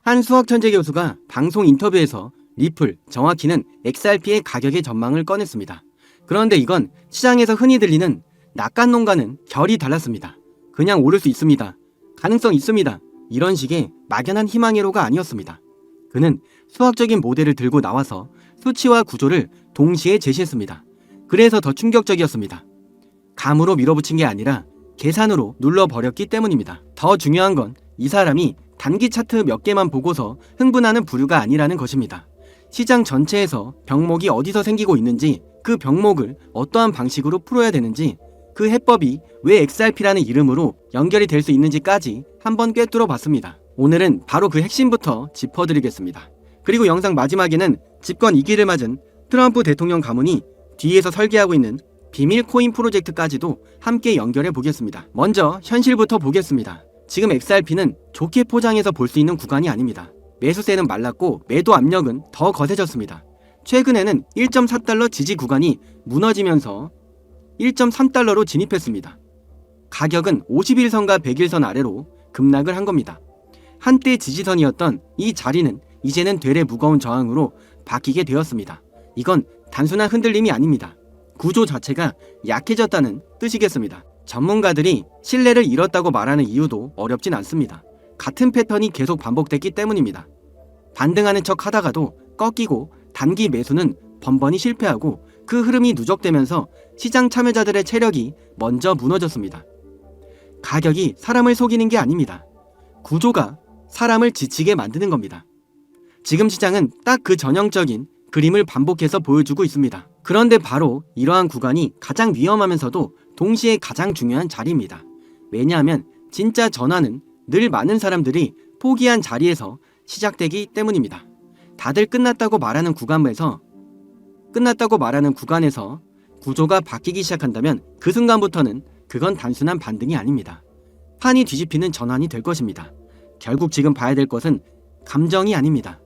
한 수학천재 교수가 방송 인터뷰에서 리플, 정확히는 XRP의 가격의 전망을 꺼냈습니다. 그런데 이건 시장에서 흔히 들리는 낙관론과는 결이 달랐습니다. 그냥 오를 수 있습니다. 가능성 있습니다. 이런 식의 막연한 희망회로가 아니었습니다. 그는 수학적인 모델을 들고 나와서 수치와 구조를 동시에 제시했습니다. 그래서 더 충격적이었습니다. 감으로 밀어붙인 게 아니라 계산으로 눌러버렸기 때문입니다. 더 중요한 건 이 사람이 단기 차트 몇 개만 보고서 흥분하는 부류가 아니라는 것입니다. 시장 전체에서 병목이 어디서 생기고 있는지, 그 병목을 어떠한 방식으로 풀어야 되는지, 그 해법이 왜 XRP라는 이름으로 연결이 될 수 있는지까지 한번 꿰뚫어 봤습니다. 오늘은 바로 그 핵심부터 짚어드리겠습니다. 그리고 영상 마지막에는 집권 2기를 맞은 트럼프 대통령 가문이 뒤에서 설계하고 있는 비밀 코인 프로젝트까지도 함께 연결해 보겠습니다. 먼저 현실부터 보겠습니다. 지금 XRP는 좋게 포장해서 볼 수 있는 구간이 아닙니다. 매수세는 말랐고 매도 압력은 더 거세졌습니다. 최근에는 1.4달러 지지 구간이 무너지면서 1.3달러로 진입했습니다. 가격은 51선과 100일선 아래로 급락을 한 겁니다. 한때 지지선이었던 이 자리는 이제는 되레 무거운 저항으로 바뀌게 되었습니다. 이건 단순한 흔들림이 아닙니다. 구조 자체가 약해졌다는 뜻이겠습니다. 전문가들이 신뢰를 잃었다고 말하는 이유도 어렵진 않습니다. 같은 패턴이 계속 반복됐기 때문입니다. 반등하는 척 하다가도 꺾이고 단기 매수는 번번이 실패하고 그 흐름이 누적되면서 시장 참여자들의 체력이 먼저 무너졌습니다. 가격이 사람을 속이는 게 아닙니다. 구조가 사람을 지치게 만드는 겁니다. 지금 시장은 딱 그 전형적인 그림을 반복해서 보여주고 있습니다. 그런데 바로 이러한 구간이 가장 위험하면서도 동시에 가장 중요한 자리입니다. 왜냐하면 진짜 전환은 늘 많은 사람들이 포기한 자리에서 시작되기 때문입니다. 다들 끝났다고 말하는 구간에서 구조가 바뀌기 시작한다면 그 순간부터는 그건 단순한 반등이 아닙니다. 판이 뒤집히는 전환이 될 것입니다. 결국 지금 봐야 될 것은 감정이 아닙니다.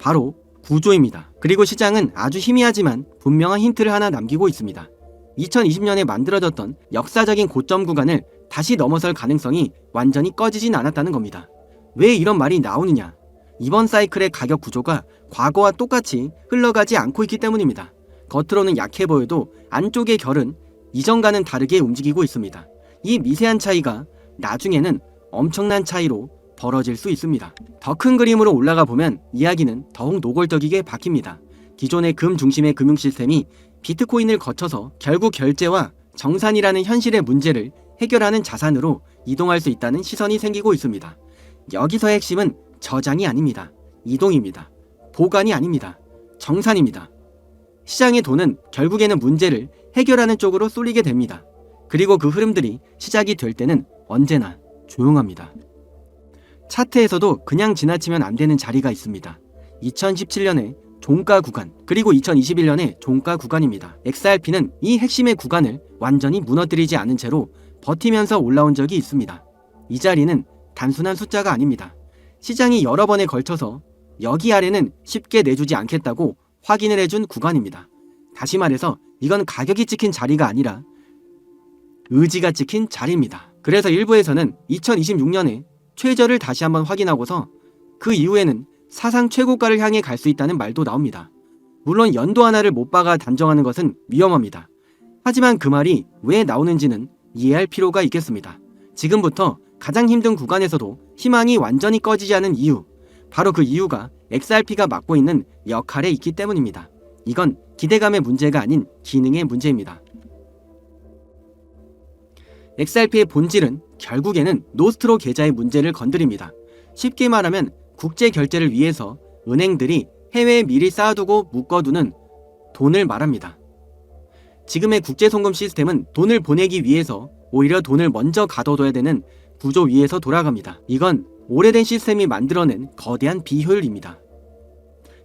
바로 구조입니다. 그리고 시장은 아주 희미하지만 분명한 힌트를 하나 남기고 있습니다. 2020년에 만들어졌던 역사적인 고점 구간을 다시 넘어설 가능성이 완전히 꺼지진 않았다는 겁니다. 왜 이런 말이 나오느냐? 이번 사이클의 가격 구조가 과거와 똑같이 흘러가지 않고 있기 때문입니다. 겉으로는 약해 보여도 안쪽의 결은 이전과는 다르게 움직이고 있습니다. 이 미세한 차이가 나중에는 엄청난 차이로 벌어질 수 있습니다. 더 큰 그림으로 올라가 보면 이야기는 더욱 노골적이게 바뀝니다. 기존의 금 중심의 금융 시스템이 비트코인을 거쳐서 결국 결제와 정산이라는 현실의 문제를 해결하는 자산으로 이동할 수 있다는 시선이 생기고 있습니다. 여기서의 핵심은 저장이 아닙니다. 이동입니다. 보관이 아닙니다. 정산입니다. 시장의 돈은 결국에는 문제를 해결하는 쪽으로 쏠리게 됩니다. 그리고 그 흐름들이 시작이 될 때는 언제나 조용합니다. 차트에서도 그냥 지나치면 안 되는 자리가 있습니다. 2017년에 종가 구간, 그리고 2021년에 종가 구간입니다. XRP는 이 핵심의 구간을 완전히 무너뜨리지 않은 채로 버티면서 올라온 적이 있습니다. 이 자리는 단순한 숫자가 아닙니다. 시장이 여러 번에 걸쳐서 여기 아래는 쉽게 내주지 않겠다고 확인을 해준 구간입니다. 다시 말해서 이건 가격이 찍힌 자리가 아니라 의지가 찍힌 자리입니다. 그래서 일부에서는 2026년에 최저를 다시 한번 확인하고서 그 이후에는 사상 최고가를 향해 갈 수 있다는 말도 나옵니다. 물론 연도 하나를 못 박아 단정하는 것은 위험합니다. 하지만 그 말이 왜 나오는지는 이해할 필요가 있겠습니다. 지금부터 가장 힘든 구간에서도 희망이 완전히 꺼지지 않은 이유, 바로 그 이유가 XRP가 맡고 있는 역할에 있기 때문입니다. 이건 기대감의 문제가 아닌 기능의 문제입니다. XRP의 본질은 결국에는 노스트로 계좌의 문제를 건드립니다. 쉽게 말하면 국제 결제를 위해서 은행들이 해외에 미리 쌓아두고 묶어두는 돈을 말합니다. 지금의 국제 송금 시스템은 돈을 보내기 위해서 오히려 돈을 먼저 가둬둬야 되는 구조 위에서 돌아갑니다. 이건 오래된 시스템이 만들어낸 거대한 비효율입니다.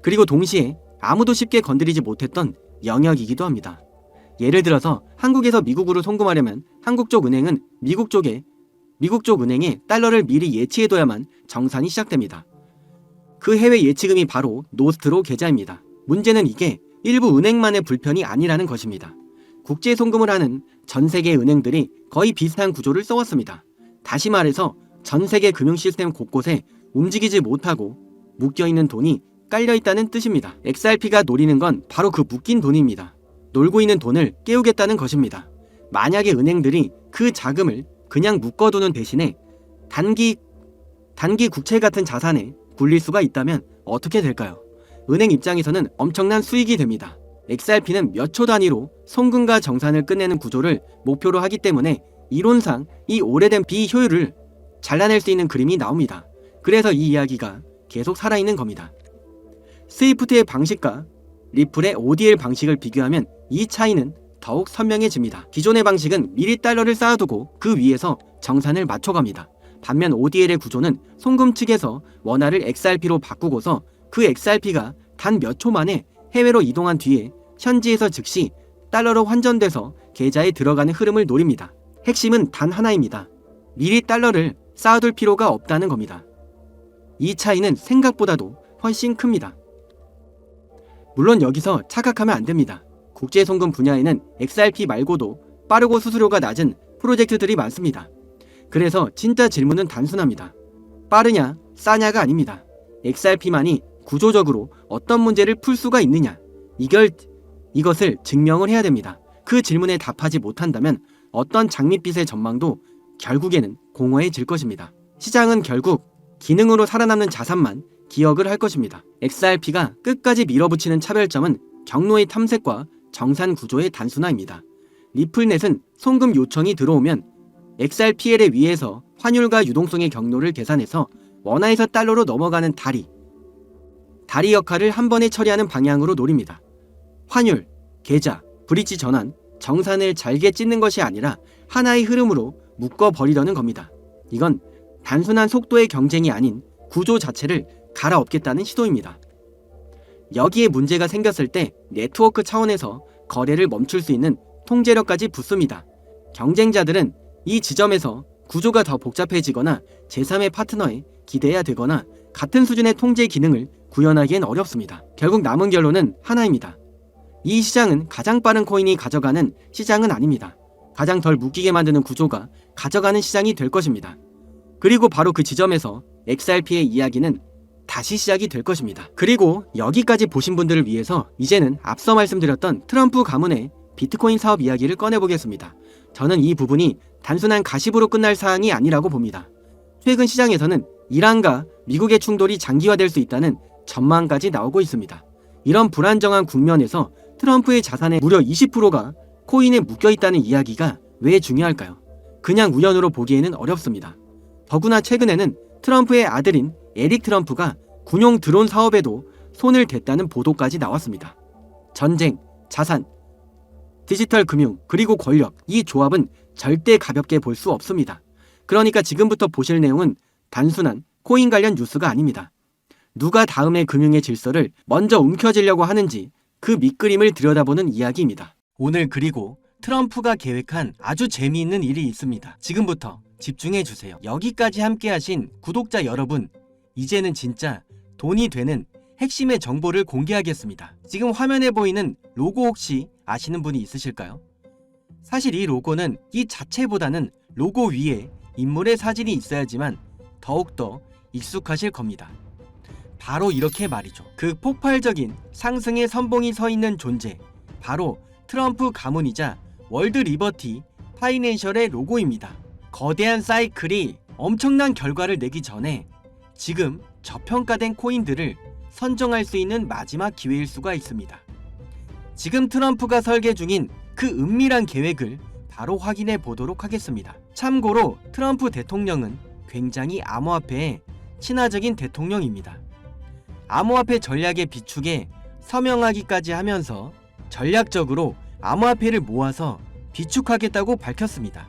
그리고 동시에 아무도 쉽게 건드리지 못했던 영역이기도 합니다. 예를 들어서 한국에서 미국으로 송금하려면 한국 쪽 은행은 미국 쪽 은행에 달러를 미리 예치해둬야만 정산이 시작됩니다. 그 해외 예치금이 바로 노스트로 계좌입니다. 문제는 이게 일부 은행만의 불편이 아니라는 것입니다. 국제 송금을 하는 전 세계 은행들이 거의 비슷한 구조를 써왔습니다. 다시 말해서 전 세계 금융 시스템 곳곳에 움직이지 못하고 묶여있는 돈이 깔려있다는 뜻입니다. XRP가 노리는 건 바로 그 묶인 돈입니다. 놀고 있는 돈을 깨우겠다는 것입니다. 만약에 은행들이 그 자금을 그냥 묶어두는 대신에 단기 국채 같은 자산에 굴릴 수가 있다면 어떻게 될까요? 은행 입장에서는 엄청난 수익이 됩니다. XRP는 몇 초 단위로 송금과 정산을 끝내는 구조를 목표로 하기 때문에 이론상 이 오래된 비효율을 잘라낼 수 있는 그림이 나옵니다. 그래서 이 이야기가 계속 살아있는 겁니다. 스위프트의 방식과 리플의 ODL 방식을 비교하면 이 차이는 더욱 선명해집니다. 기존의 방식은 미리 달러를 쌓아두고 그 위에서 정산을 맞춰갑니다. 반면 ODL의 구조는 송금 측에서 원화를 XRP로 바꾸고서 그 XRP가 단 몇 초 만에 해외로 이동한 뒤에 현지에서 즉시 달러로 환전돼서 계좌에 들어가는 흐름을 노립니다. 핵심은 단 하나입니다. 미리 달러를 쌓아둘 필요가 없다는 겁니다. 이 차이는 생각보다도 훨씬 큽니다. 물론 여기서 착각하면 안 됩니다. 국제송금 분야에는 XRP 말고도 빠르고 수수료가 낮은 프로젝트들이 많습니다. 그래서 진짜 질문은 단순합니다. 빠르냐, 싸냐가 아닙니다. XRP만이 구조적으로 어떤 문제를 풀 수가 있느냐, 이것을 증명을 해야 됩니다. 그 질문에 답하지 못한다면 어떤 장밋빛의 전망도 결국에는 공허해질 것입니다. 시장은 결국 기능으로 살아남는 자산만 기억을 할 것입니다. XRP가 끝까지 밀어붙이는 차별점은 경로의 탐색과 정산 구조의 단순화입니다. 리플넷은 송금 요청이 들어오면 XRPL에 의해서 환율과 유동성의 경로를 계산해서 원화에서 달러로 넘어가는 다리 역할을 한 번에 처리하는 방향으로 노립니다. 환율, 계좌, 브릿지 전환, 정산을 잘게 찢는 것이 아니라 하나의 흐름으로 묶어버리려는 겁니다. 이건 단순한 속도의 경쟁이 아닌 구조 자체를 갈아엎겠다는 시도입니다. 여기에 문제가 생겼을 때 네트워크 차원에서 거래를 멈출 수 있는 통제력까지 붙습니다. 경쟁자들은 이 지점에서 구조가 더 복잡해지거나 제3의 파트너에 기대해야 되거나 같은 수준의 통제 기능을 구현하기엔 어렵습니다. 결국 남은 결론은 하나입니다. 이 시장은 가장 빠른 코인이 가져가는 시장은 아닙니다. 가장 덜 묶이게 만드는 구조가 가져가는 시장이 될 것입니다. 그리고 바로 그 지점에서 XRP의 이야기는 다시 시작이 될 것입니다. 그리고 여기까지 보신 분들을 위해서 이제는 앞서 말씀드렸던 트럼프 가문의 비트코인 사업 이야기를 꺼내보겠습니다. 저는 이 부분이 단순한 가십으로 끝날 사항이 아니라고 봅니다. 최근 시장에서는 이란과 미국의 충돌이 장기화될 수 있다는 전망까지 나오고 있습니다. 이런 불안정한 국면에서 트럼프의 자산의 무려 20%가 코인에 묶여있다는 이야기가 왜 중요할까요? 그냥 우연으로 보기에는 어렵습니다. 더구나 최근에는 트럼프의 아들인 에릭 트럼프가 군용 드론 사업에도 손을 댔다는 보도까지 나왔습니다. 전쟁, 자산, 디지털 금융, 그리고 권력, 이 조합은 절대 가볍게 볼 수 없습니다. 그러니까 지금부터 보실 내용은 단순한 코인 관련 뉴스가 아닙니다. 누가 다음의 금융의 질서를 먼저 움켜쥐려고 하는지 그 밑그림을 들여다보는 이야기입니다. 오늘 그리고 트럼프가 계획한 아주 재미있는 일이 있습니다. 지금부터 집중해주세요. 여기까지 함께하신 구독자 여러분, 이제는 진짜 돈이 되는 핵심의 정보를 공개하겠습니다. 지금 화면에 보이는 로고 혹시 아시는 분이 있으실까요? 사실 이 로고는 이 자체보다는 로고 위에 인물의 사진이 있어야지만 더욱더 익숙하실 겁니다. 바로 이렇게 말이죠. 그 폭발적인 상승의 선봉이 서 있는 존재, 바로 트럼프 가문이자 월드 리버티 파이낸셜의 로고입니다. 거대한 사이클이 엄청난 결과를 내기 전에 지금 저평가된 코인들을 선정할 수 있는 마지막 기회일 수가 있습니다. 지금 트럼프가 설계 중인 그 은밀한 계획을 바로 확인해 보도록 하겠습니다. 참고로 트럼프 대통령은 굉장히 암호화폐에 친화적인 대통령입니다. 암호화폐 전략의 비축에 서명하기까지 하면서 전략적으로 암호화폐를 모아서 비축하겠다고 밝혔습니다.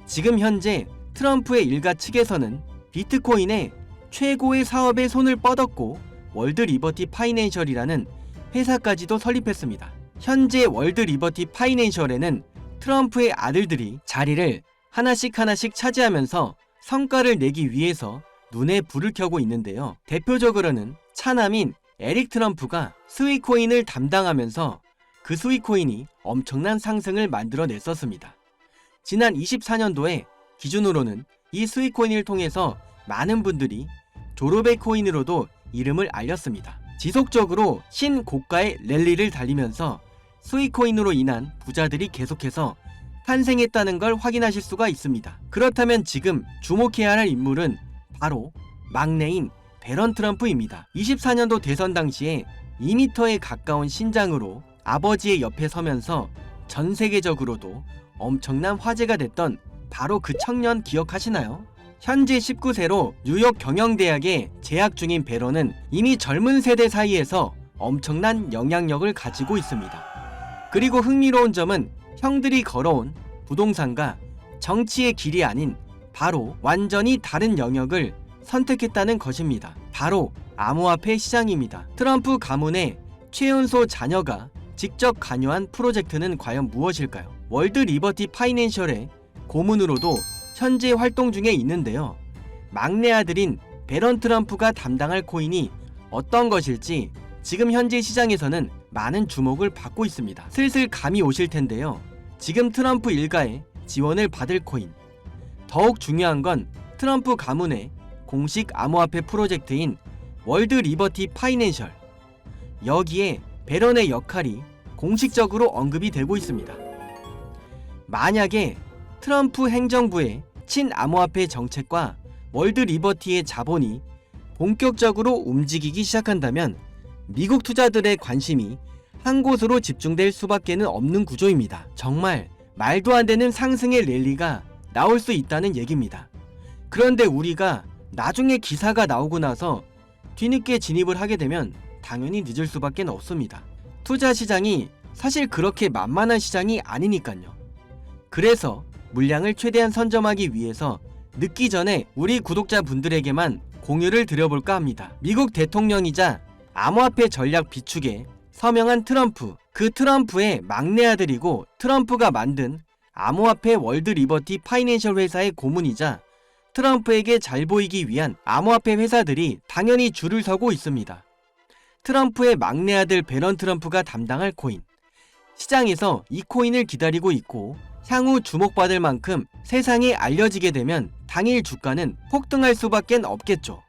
지금 현재 트럼프의 일가 측에서는 비트코인의 최고의 사업에 손을 뻗었고 월드 리버티 파이낸셜이라는 회사까지도 설립했습니다. 현재 월드 리버티 파이낸셜에는 트럼프의 아들들이 자리를 하나씩 차지하면서 성과를 내기 위해서 눈에 불을 켜고 있는데요. 대표적으로는 차남인 에릭 트럼프가 스위코인을 담당하면서 그 스위코인이 엄청난 상승을 만들어냈었습니다. 지난 24년도에 기준으로는 이 스위코인을 통해서 많은 분들이 조로베 코인으로도 이름을 알렸습니다. 지속적으로 신고가의 랠리를 달리면서 수익코인으로 인한 부자들이 계속해서 탄생했다는 걸 확인하실 수가 있습니다. 그렇다면 지금 주목해야 할 인물은 바로 막내인 배런 트럼프입니다. 24년도 대선 당시에 2m에 가까운 신장으로 아버지의 옆에 서면서 전 세계적으로도 엄청난 화제가 됐던 바로 그 청년 기억하시나요? 현재 19세로 뉴욕 경영대학에 재학 중인 배런은 이미 젊은 세대 사이에서 엄청난 영향력을 가지고 있습니다. 그리고 흥미로운 점은 형들이 걸어온 부동산과 정치의 길이 아닌 바로 완전히 다른 영역을 선택했다는 것입니다. 바로 암호화폐 시장입니다. 트럼프 가문의 최연소 자녀가 직접 관여한 프로젝트는 과연 무엇일까요? 월드 리버티 파이낸셜의 고문으로도 현재 활동 중에 있는데요. 막내 아들인 배런 트럼프가 담당할 코인이 어떤 것일지 지금 현재 시장에서는 많은 주목을 받고 있습니다. 슬슬 감이 오실 텐데요. 지금 트럼프 일가의 지원을 받을 코인. 더욱 중요한 건 트럼프 가문의 공식 암호화폐 프로젝트인 월드 리버티 파이낸셜. 여기에 배런의 역할이 공식적으로 언급이 되고 있습니다. 만약에 트럼프 행정부의 친암호화폐 정책과 월드 리버티의 자본이 본격적으로 움직이기 시작한다면 미국 투자들의 관심이 한 곳으로 집중될 수밖에는 없는 구조입니다. 정말 말도 안 되는 상승의 랠리가 나올 수 있다는 얘기입니다. 그런데 우리가 나중에 기사가 나오고 나서 뒤늦게 진입을 하게 되면 당연히 늦을 수밖에 없습니다. 투자 시장이 사실 그렇게 만만한 시장이 아니니까요. 그래서 물량을 최대한 선점하기 위해서 늦기 전에 우리 구독자분들에게만 공유를 드려볼까 합니다. 미국 대통령이자 암호화폐 전략 비축에 서명한 트럼프, 그 트럼프의 막내 아들이고 트럼프가 만든 암호화폐 월드 리버티 파이낸셜 회사의 고문이자 트럼프에게 잘 보이기 위한 암호화폐 회사들이 당연히 줄을 서고 있습니다. 트럼프의 막내 아들 배런 트럼프가 담당할 코인. 시장에서 이 코인을 기다리고 있고 향후 주목받을 만큼 세상에 알려지게 되면 당일 주가는 폭등할 수밖에 없겠죠.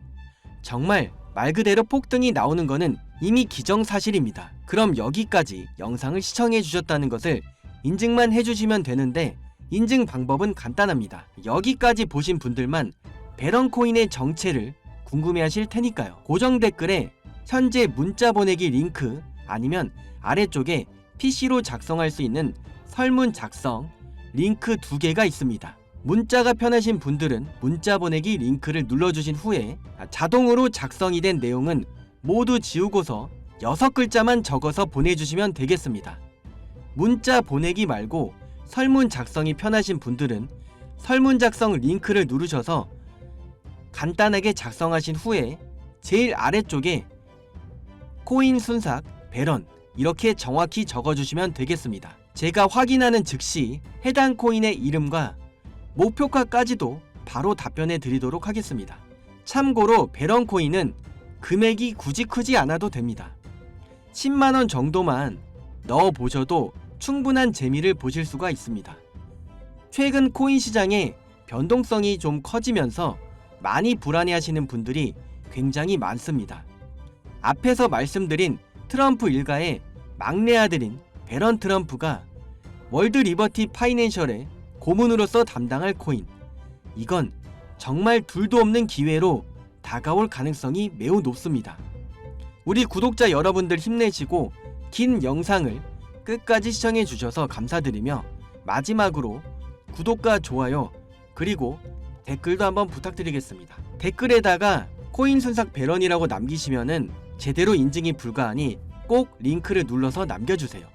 정말 말 그대로 폭등이 나오는 것은 이미 기정사실입니다. 그럼 여기까지 영상을 시청해 주셨다는 것을 인증만 해주시면 되는데 인증 방법은 간단합니다. 여기까지 보신 분들만 배런 코인의 정체를 궁금해하실 테니까요. 고정 댓글에 현재 문자 보내기 링크 아니면 아래쪽에 PC로 작성할 수 있는 설문 작성 링크 2개가 있습니다. 문자가 편하신 분들은 문자 보내기 링크를 눌러주신 후에 자동으로 작성이 된 내용은 모두 지우고서 6글자만 적어서 보내주시면 되겠습니다. 문자 보내기 말고 설문 작성이 편하신 분들은 설문 작성 링크를 누르셔서 간단하게 작성하신 후에 제일 아래쪽에 코인 순삭 배런 이렇게 정확히 적어주시면 되겠습니다. 제가 확인하는 즉시 해당 코인의 이름과 목표가까지도 바로 답변해 드리도록 하겠습니다. 참고로 배런 코인은 금액이 굳이 크지 않아도 됩니다. 10만원 정도만 넣어보셔도 충분한 재미를 보실 수가 있습니다. 최근 코인 시장의 변동성이 좀 커지면서 많이 불안해하시는 분들이 굉장히 많습니다. 앞에서 말씀드린 트럼프 일가의 막내 아들인 배런 트럼프가 월드 리버티 파이낸셜의 고문으로서 담당할 코인, 이건 정말 둘도 없는 기회로 다가올 가능성이 매우 높습니다. 우리 구독자 여러분들 힘내시고 긴 영상을 끝까지 시청해 주셔서 감사드리며 마지막으로 구독과 좋아요 그리고 댓글도 한번 부탁드리겠습니다. 댓글에다가 코인 순삭 배런이라고 남기시면은 제대로 인증이 불가하니 꼭 링크를 눌러서 남겨주세요.